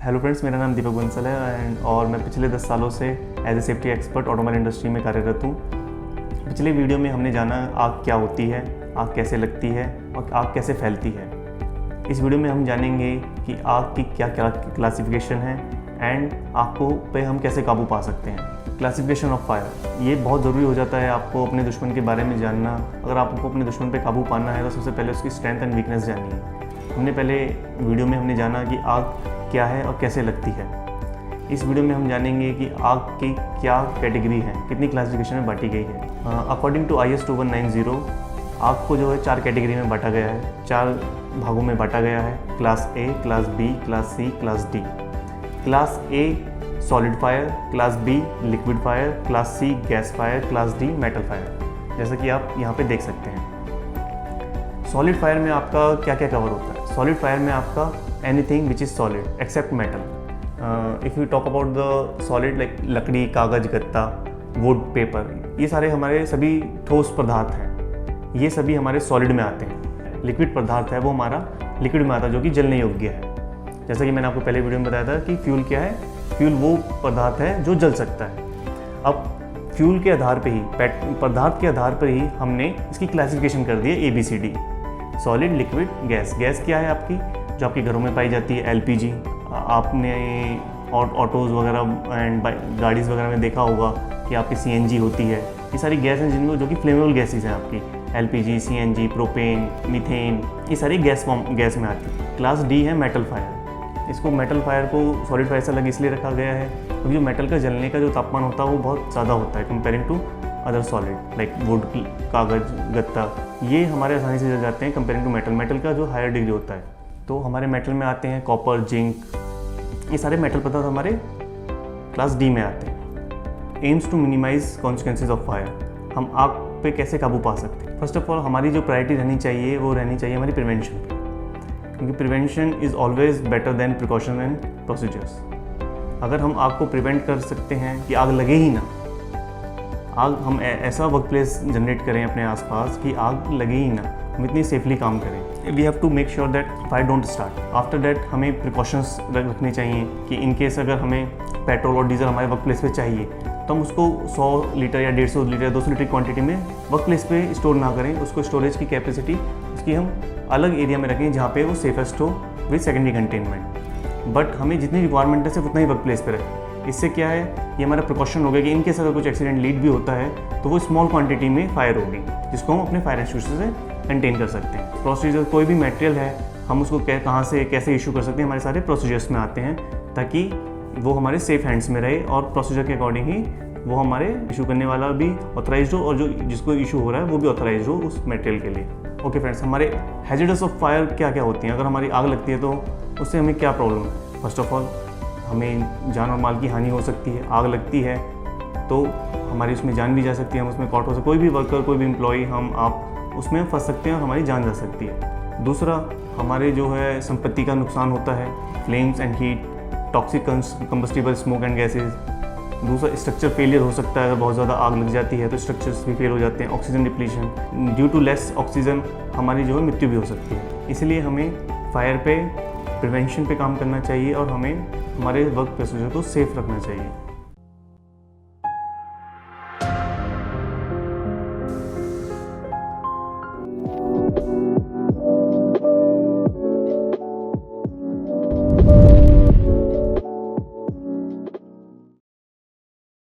Hello friends, मेरा नाम दीपक बंसल है और मैं पिछले 10 सालों से as a safety expert automobile industry में कार्यरत हूँ। पिछले वीडियो में हमने जाना आग क्या होती है, आग कैसे लगती है और आग कैसे फैलती है। इस वीडियो में हम जानेंगे कि आग की क्या क्या क्लासिफिकेशन है एंड आग को पे हम कैसे काबू पा सकते हैं। क्लासिफिकेशन ऑफ फायर, ये बहुत ज़रूरी हो जाता है आपको अपने दुश्मन के बारे में जानना। अगर आपको अपने दुश्मन पे काबू पाना है तो सबसे पहले उसकी स्ट्रेंथ एंड वीकनेस जाननी है। हमने पहले वीडियो में हमने जाना कि आग क्या है और कैसे लगती है। इस वीडियो में हम जानेंगे कि आग की क्या कैटेगरी है, कितनी क्लासिफिकेशन में बांटी गई है। अकॉर्डिंग टू IS 2190 आग को जो है 4 कैटेगरी में बांटा गया है, 4 भागों में बांटा गया है। Class A, class B, class C, class D। Class A solid fire, class B liquid fire, class C gas fire, class D metal fire, जैसा कि आप यहाँ पे देख सकते हैं। सॉलिड फायर में आपका क्या क्या कवर होता है? सॉलिड फायर में आपका anything which is solid except metal. If you talk about the solid like लकड़ी, कागज़, गत्ता, वुड, पेपर, ये सारे हमारे सभी ठोस पदार्थ हैं, ये सभी हमारे सॉलिड में आते हैं। लिक्विड पदार्थ है वो हमारा लिक्विड में आता है जो कि जलने योग्य है। जैसा कि मैंने आपको पहले वीडियो में बताया था कि फ्यूल क्या है, फ्यूल वो पदार्थ है जो जल सकता है। अब फ्यूल के आधार पे ही, पदार्थ के आधार पर ही हमने इसकी क्लासिफिकेशन कर दी है ABCD। Solid, liquid, gas. Gas क्या है आपकी, जो आपके घरों में पाई जाती है? LPG। आपने ऑटोज़ वगैरह एंड गाड़ीज़ वगैरह में देखा होगा कि आपकी CNG होती है। ये सारी गैस हैं जिनको जो कि फ्लेमेबल गैसेज हैं आपकी। LPG, CNG, प्रोपेन, मीथेन, ये सारी गैस में आती है। क्लास D है मेटल फायर। इसको मेटल फायर को सॉलिड फायर से अलग इसलिए रखा गया है क्योंकि जो मेटल का जलने का जो तापमान होता है वो बहुत ज़्यादा होता है comparing to other solid like wood, कागज़, गत्ता। ये हमारे आसानी से जल जाते हैं कंपेयरिंग टू मेटल। मेटल का जो हायर डिग्री होता है, तो हमारे मेटल में आते हैं कॉपर, जिंक, ये सारे मेटल पदार्थ हमारे क्लास D में आते हैं। Aims to minimize consequences of fire, हम आग पे कैसे काबू पा सकते हैं? फर्स्ट ऑफ ऑल हमारी जो प्रायोरिटी रहनी चाहिए वो रहनी चाहिए हमारी प्रिवेंशन पे, क्योंकि prevention is always better than precaution and procedures. अगर हम आग को प्रिवेंट कर सकते हैं कि आग लगे ही ना, आग हम ऐसा वर्क प्लेस जनरेट करें अपने आसपास कि आग लगे ही ना, हम इतनी सेफली काम करें। We have to make sure that fire don't start. After that हमें प्रिकॉशंस रखने चाहिए कि इन केस अगर हमें पेट्रोल और डीजल हमारे वर्क प्लेस पे चाहिए तो हम उसको 100 लीटर या 150 लीटर 200 लीटर क्वांटिटी में वर्क प्लेस पे स्टोर ना करें। उसको स्टोरेज की कैपेसिटी उसकी हम अलग एरिया में रखें जहाँ पे वो सेफेस्ट हो विद सेकेंडरी कंटेनमेंट। बट हमें जितनी रिक्वायरमेंट है सिर्फ उतना ही वर्क प्लेस पे रखें। इससे क्या है, ये हमारा प्रिकॉशन हो गया कि इनकेस अगर कुछ एक्सीडेंट लीड भी होता है तो वो स्मॉल क्वांटिटी में फायर होगी जिसको हम अपने फायर इंस्टीट्यूशन से कंटेन कर सकते हैं। प्रोसीजर, कोई भी मटेरियल है हम उसको कहाँ से कैसे इशू कर सकते हैं, हमारे सारे प्रोसीजर्स में आते हैं ताकि वो हमारे सेफ हैंड्स में रहे और प्रोसीजर के अकॉर्डिंग ही वो हमारे इशू करने वाला भी ऑथराइज्ड हो और जो जिसको इशू हो रहा है वो भी ऑथराइज्ड हो उस मटेरियल के लिए। ओके फ्रेंड्स, हमारे हैजर्डस ऑफ फायर क्या क्या होती हैं? अगर हमारी आग लगती है तो उससे हमें क्या प्रॉब्लम है? फर्स्ट ऑफ ऑल हमें जान और माल की हानि हो सकती है। आग लगती है तो हमारी उसमें जान भी जा सकती है, हम उसमें कॉट हो सकते, कोई भी वर्कर, कोई भी एम्प्लॉई, आप उसमें फंस सकते हैं और हमारी जान जा सकती है। दूसरा, हमारे जो है संपत्ति का नुकसान होता है, flames and heat, toxic combustible smoke and gases. दूसरा, स्ट्रक्चर फेलियर हो सकता है। अगर बहुत ज़्यादा आग लग जाती है तो स्ट्रक्चर्स भी फेल हो जाते हैं। Oxygen depletion, due to less oxygen हमारी जो है मृत्यु भी हो सकती है। इसलिए हमें फायर पे प्रिवेंशन पे काम करना चाहिए और हमें हमारे वर्क प्रोसीजर को सेफ रखना चाहिए।